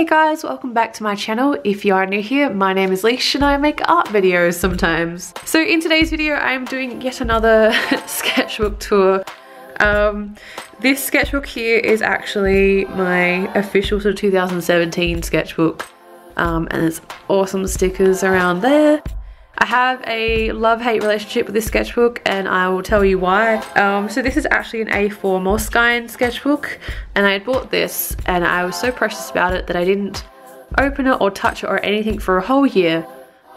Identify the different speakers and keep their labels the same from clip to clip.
Speaker 1: Hey guys, welcome back to my channel. If you are new here, my name is Leash and I make art videos sometimes. So in today's video, I'm doing yet another sketchbook tour. This sketchbook here is actually my official sort of 2017 sketchbook. And there's awesome stickers around there. I have a love-hate relationship with this sketchbook and I will tell you why. So this is actually an A4 Moleskine sketchbook and I had bought this and I was so precious about it that I didn't open it or touch it or anything for a whole year.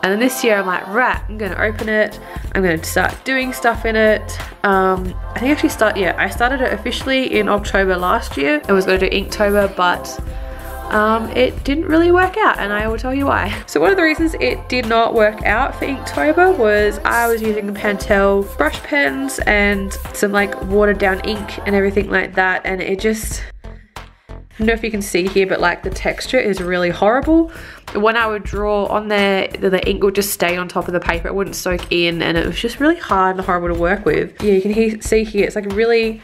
Speaker 1: And then this year I'm like, right, I'm gonna open it, I'm gonna start doing stuff in it. I think I started it officially in October last year. I was gonna do Inktober, but it didn't really work out and I will tell you why. So one of the reasons it did not work out for Inktober was I was using Pentel brush pens and some like watered down ink and everything like that, and it just, I don't know if you can see here, but like the texture is really horrible. When I would draw on there, the ink would just stay on top of the paper, it wouldn't soak in, and it was just really hard and horrible to work with. Yeah, you can see here, it's like really,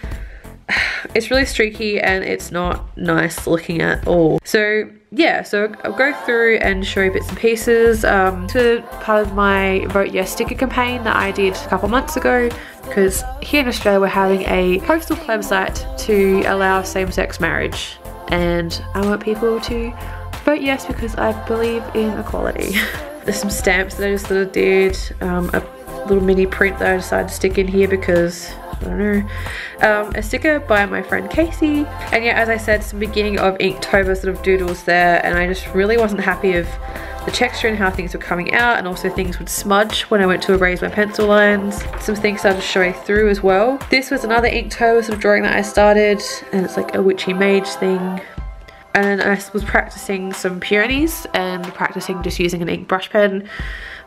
Speaker 1: it's really streaky and it's not nice looking at all. So yeah, so I'll go through and show you bits and pieces. To part of my Vote Yes sticker campaign that I did a couple months ago, because here in Australia we're having a postal plebiscite to allow same-sex marriage, and I want people to vote yes because I believe in equality. There's some stamps that I just sort of did, a little mini print that I decided to stick in here because I don't know, a sticker by my friend Casey. And yeah, as I said, some beginning of Inktober sort of doodles there, and I just really wasn't happy with the texture and how things were coming out, and also things would smudge when I went to erase my pencil lines. Some things started to show through as well. This was another Inktober sort of drawing that I started, and it's like a witchy mage thing. And I was practicing some peonies and practicing just using an ink brush pen.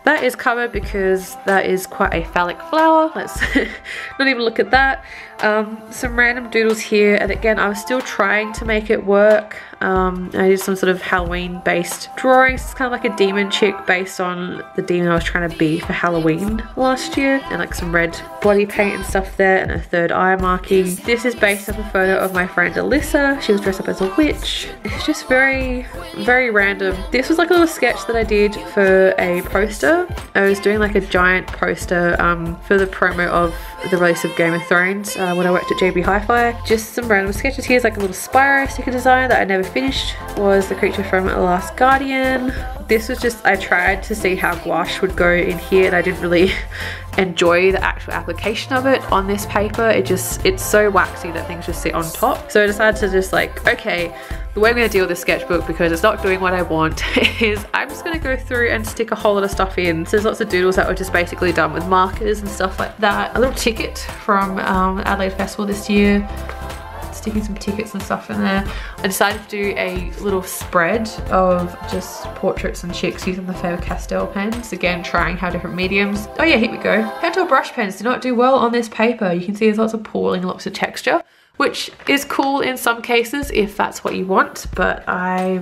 Speaker 1: That is covered because that is quite a phallic flower. Let's not even look at that. Some random doodles here, and again I was still trying to make it work. I did some sort of Halloween based drawings. It's kind of like a demon chick based on the demon I was trying to be for Halloween last year, and like some red body paint and stuff there, and a third eye marking. This is based off a photo of my friend Alyssa. She was dressed up as a witch. It's just very, very random. This was like a little sketch that I did for a poster. I was doing like a giant poster for the promo of the release of Game of Thrones when I worked at JB Hi-Fi. Just some random sketches. Here's like a little Spyro sticker design that I never finished. Was the creature from The Last Guardian. This was just, I tried to see how gouache would go in here and I didn't really enjoy the actual application of it on this paper. It's so waxy that things just sit on top. So I decided to just like, okay, the way I'm going to deal with this sketchbook, because it's not doing what I want, is I'm just going to go through and stick a whole lot of stuff in. So there's lots of doodles that were just basically done with markers and stuff like that. A little ticket from Adelaide Festival this year. Sticking some tickets and stuff in there. I decided to do a little spread of just portraits and chicks using the Faber Castel pens. Again, trying how different mediums. Oh yeah, here we go. Pentel brush pens do not do well on this paper. You can see there's lots of pooling, lots of texture, which is cool in some cases if that's what you want, but I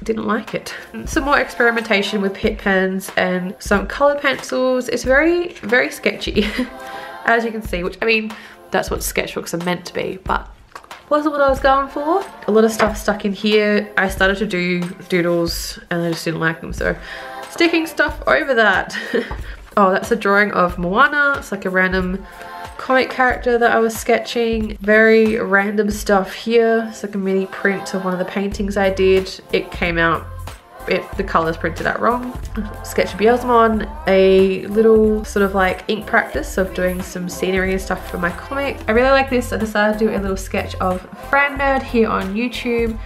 Speaker 1: didn't like it. Some more experimentation with Pitt pens and some colored pencils. It's very, very sketchy, as you can see, which, I mean, that's what sketchbooks are meant to be, but wasn't what I was going for. A lot of stuff stuck in here. I started to do doodles and I just didn't like them, so sticking stuff over that. Oh, that's a drawing of Moana. It's like a random comic character that I was sketching. Very random stuff here. It's like a mini print of one of the paintings I did. It came out, the colors printed out wrong. Sketch of Beelzemon, a little sort of like ink practice of doing some scenery and stuff for my comic. I really like this. I decided to do a little sketch of Fran Nerd here on YouTube.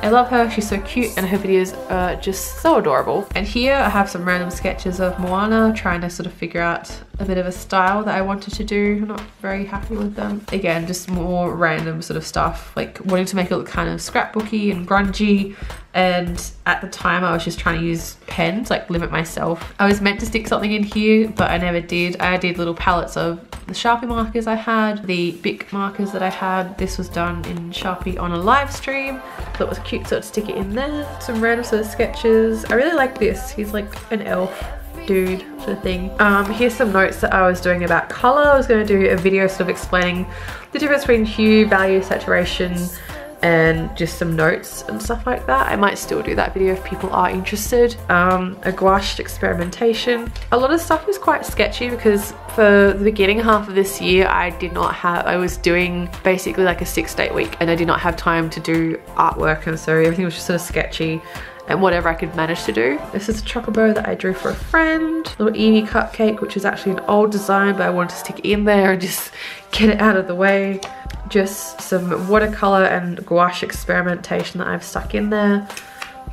Speaker 1: I love her, she's so cute and her videos are just so adorable. And here I have some random sketches of Moana, trying to sort of figure out a bit of a style that I wanted to do. I'm not very happy with them. Again, just more random sort of stuff, like wanting to make it look kind of scrapbooky and grungy. And at the time I was just trying to use pens, like limit myself. I was meant to stick something in here, but I never did. I did little palettes of the Sharpie markers I had, the Copic markers that I had. This was done in Sharpie on a live stream. That was cute, so I'd stick it in there. Some random sort of sketches. I really like this. He's like an elf dude sort of thing. Here's some notes that I was doing about color. I was going to do a video sort of explaining the difference between hue, value, saturation, and just some notes and stuff like that. I might still do that video if people are interested. A gouache experimentation. A lot of stuff is quite sketchy because for the beginning half of this year I was doing basically like a 6-day week and I did not have time to do artwork, and so everything was just sort of sketchy and whatever I could manage to do. This is a chocobo that I drew for a friend. Little Eevee cupcake, which is actually an old design, but I wanted to stick it in there and just get it out of the way. Just some watercolor and gouache experimentation that I've stuck in there.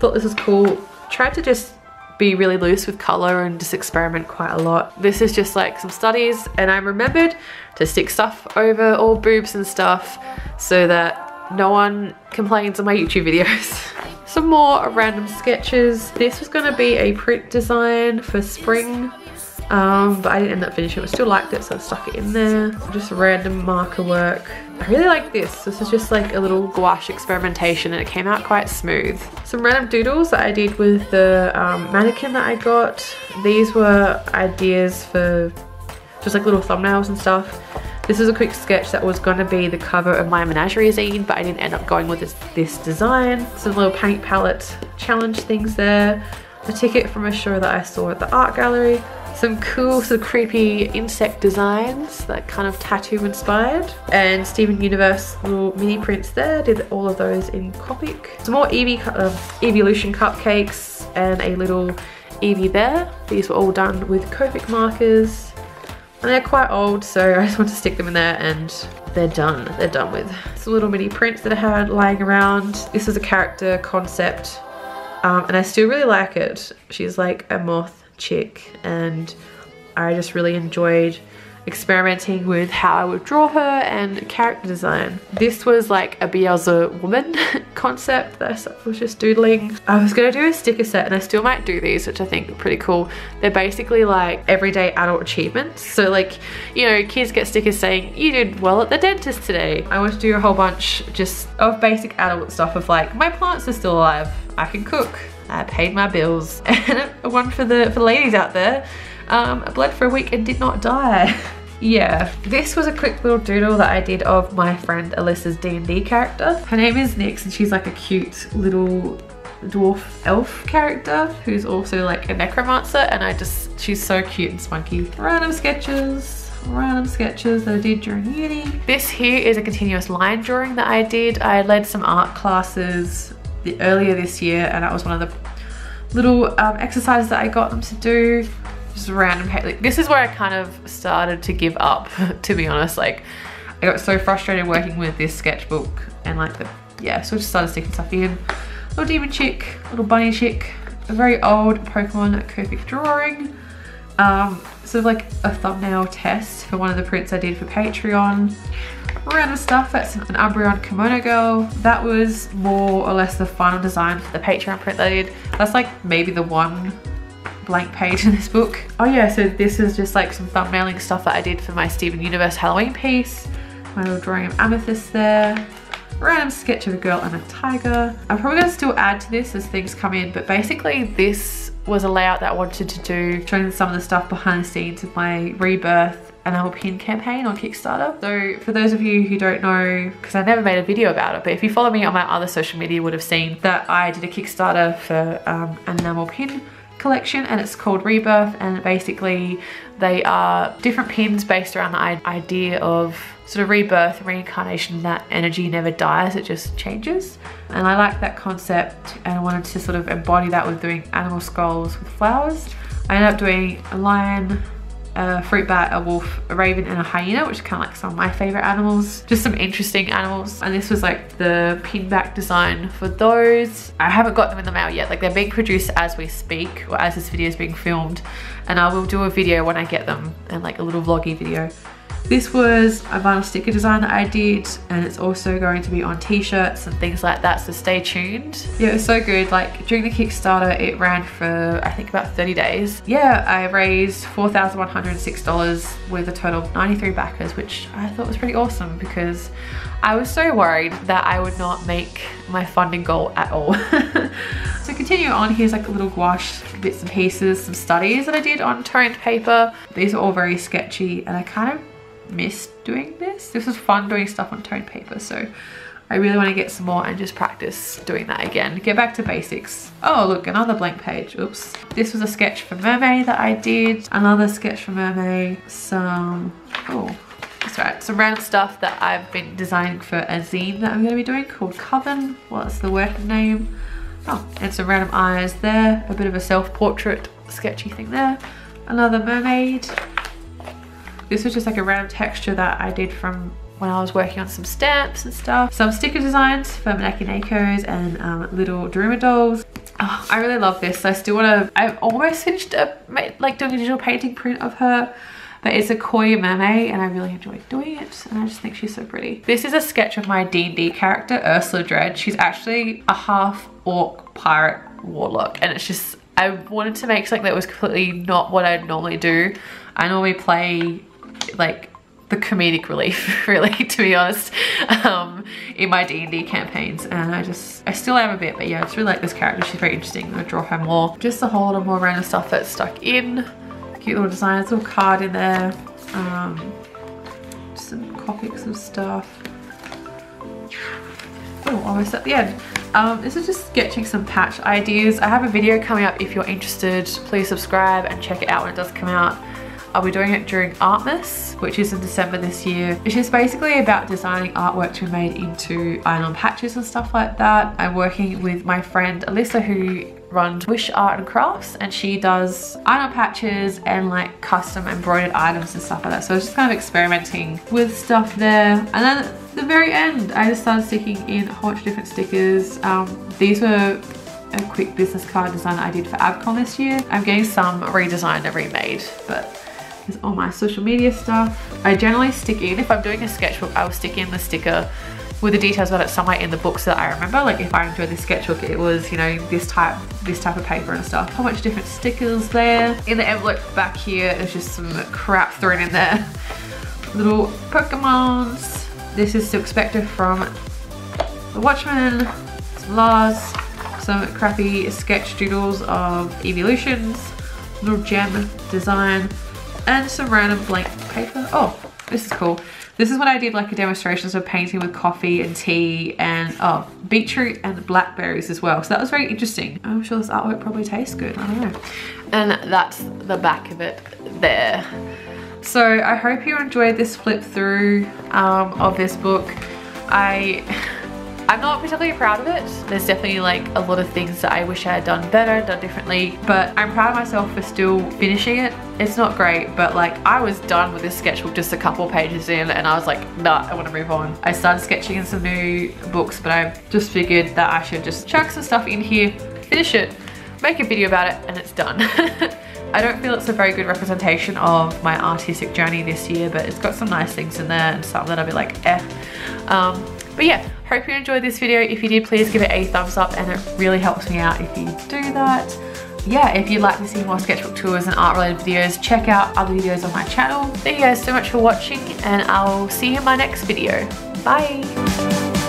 Speaker 1: Thought this was cool. Tried to just be really loose with color and just experiment quite a lot. This is just like some studies, and I remembered to stick stuff over all boobs and stuff so that no one complains on my YouTube videos. Some more random sketches. This was going to be a print design for spring, but I didn't end up finishing it. I still liked it, so I stuck it in there. Just random marker work. I really like this. This is just like a little gouache experimentation and it came out quite smooth. Some random doodles that I did with the mannequin that I got. These were ideas for just like little thumbnails and stuff. This is a quick sketch that was going to be the cover of my Menagerie zine, but I didn't end up going with this design. Some little paint palette challenge things there. A ticket from a show that I saw at the art gallery. Some cool sort of creepy insect designs that kind of tattoo inspired. And Steven Universe little mini prints there. Did all of those in Copic. Some more Evolution cupcakes and a little Eevee there. These were all done with Copic markers. And they're quite old, so I just want to stick them in there and they're done. They're done with. Some little mini prints that I had lying around. This is a character concept, and I still really like it. She's like a moth chick, and I just really enjoyed experimenting with how I would draw her and character design. This was like a Beelzebub woman concept that I was just doodling. I was gonna do a sticker set, and I still might do these, which I think are pretty cool. They're basically like everyday adult achievements. So like, you know, kids get stickers saying, you did well at the dentist today. I want to do a whole bunch just of basic adult stuff of like, my plants are still alive, I can cook, I paid my bills. And one for the ladies out there. I bled for a week and did not die. Yeah, this was a quick little doodle that I did of my friend Alyssa's D&D character. Her name is Nyx, and she's like a cute little dwarf elf character who's also like a necromancer, and she's so cute and spunky. Random sketches that I did during uni. This here is a continuous line drawing that I did. I led some art classes earlier this year, and that was one of the little exercises that I got them to do. Just random, like, this is where I kind of started to give up, to be honest. Like, I got so frustrated working with this sketchbook, and like so I just started sticking stuff in. Little demon chick, little bunny chick, a very old Pokemon Copic drawing. Sort of like a thumbnail test for one of the prints I did for Patreon. Random stuff. That's an Umbreon kimono girl. That was more or less the final design for the Patreon print that I did. That's like maybe the one blank page in this book. Oh yeah, so this is just like some thumbnailing stuff that I did for my Steven Universe Halloween piece. My little drawing of amethyst there. Random sketch of a girl and a tiger. I'm probably gonna still add to this as things come in, but basically this was a layout that I wanted to do, showing some of the stuff behind the scenes of my Rebirth enamel pin campaign on Kickstarter. So for those of you who don't know, because I never made a video about it, but if you follow me on my other social media, you would have seen that I did a Kickstarter for an enamel pin collection, and it's called Rebirth, and basically they are different pins based around the idea of sort of rebirth, reincarnation, that energy never dies, it just changes. And I like that concept, and I wanted to sort of embody that with doing animal skulls with flowers. I ended up doing a lion, a fruit bat, a wolf, a raven, and a hyena, which are kind of like some of my favorite animals. Just some interesting animals. And this was like the pin back design for those. I haven't got them in the mail yet. Like, they're being produced as we speak, or as this video is being filmed. And I will do a video when I get them, and like a little vloggy video. This was a vinyl sticker design that I did, and it's also going to be on t-shirts and things like that, so stay tuned. Yeah, it was so good. Like, during the Kickstarter, it ran for I think about 30 days. Yeah, I raised $4,106 with a total of 93 backers, which I thought was pretty awesome, because I was so worried that I would not make my funding goal at all. So continue on, here's like a little gouache bits and pieces, some studies that I did on toned paper. These are all very sketchy, and I kind of missed doing this. This was fun doing stuff on toned paper, so I really want to get some more and just practice doing that again. Get back to basics. Oh look, another blank page. Oops. This was a sketch for mermaid that I did. Another sketch for mermaid. Some, oh, that's right. Some random stuff that I've been designing for a zine that I'm going to be doing called Coven. Well, that's the working name. Oh, and some random eyes there. A bit of a self-portrait sketchy thing there. Another mermaid. This was just like a random texture that I did from when I was working on some stamps and stuff. Some sticker designs for Maneki Nakos and little Daruma dolls. Oh, I really love this. I still want to, I've almost finished like doing a digital painting print of her, but it's a koi mermaid and I really enjoyed doing it and I just think she's so pretty. This is a sketch of my D&D character, Ursula Dread. She's actually a half orc pirate warlock and it's just, I wanted to make something that was completely not what I'd normally do. I normally play like the comedic relief, really, to be honest, in my D&D campaigns, and I still am a bit, but yeah, I just really like this character. She's very interesting. I'm gonna draw her more. Just a whole lot of more random stuff that's stuck in. Cute little designs, little card in there. Some Copics of stuff. Oh, almost at the end. This is just sketching some patch ideas. I have a video coming up if you're interested. Please subscribe and check it out when it does come out. I'll be doing it during Artmas, which is in December this year. It's just basically about designing artwork to be made into iron-on patches and stuff like that. I'm working with my friend Alyssa who runs Wish Art and Crafts, and she does iron-on patches and like custom embroidered items and stuff like that. So I was just kind of experimenting with stuff there. And then at the very end, I just started sticking in a whole bunch of different stickers. These were a quick business card design that I did for AbCon this year. I'm getting some redesigned and remade, but there's all my social media stuff. I generally stick in, if I'm doing a sketchbook, I will stick in the sticker with the details about it somewhere in the book so that I remember. Like if I enjoyed this sketchbook, it was, you know, this type of paper and stuff. A whole bunch of different stickers there. In the envelope back here, there's just some crap thrown in there. Little Pokemons. This is Silk Spectre from The Watchmen. Some Lars. Some crappy sketch doodles of evolutions. Little gem design. And some random blank paper. Oh, this is cool. This is when I did like a demonstration of painting with coffee and tea and beetroot and blackberries as well. So that was very interesting. I'm sure this artwork probably tastes good. I don't know. And that's the back of it there. So I hope you enjoyed this flip through of this book. I'm not particularly proud of it. There's definitely like a lot of things that I wish I had done better, done differently, but I'm proud of myself for still finishing it. It's not great, but like I was done with this sketchbook just a couple pages in and I was like, nah, I want to move on. I started sketching in some new books, but I just figured that I should just chuck some stuff in here, finish it, make a video about it, and it's done. I don't feel it's a very good representation of my artistic journey this year, but it's got some nice things in there and some that I'll be like, eh. But yeah, hope you enjoyed this video. If you did, please give it a thumbs up and it really helps me out if you do that. Yeah, if you'd like to see more sketchbook tours and art related videos, check out other videos on my channel. Thank you guys so much for watching and I'll see you in my next video. Bye!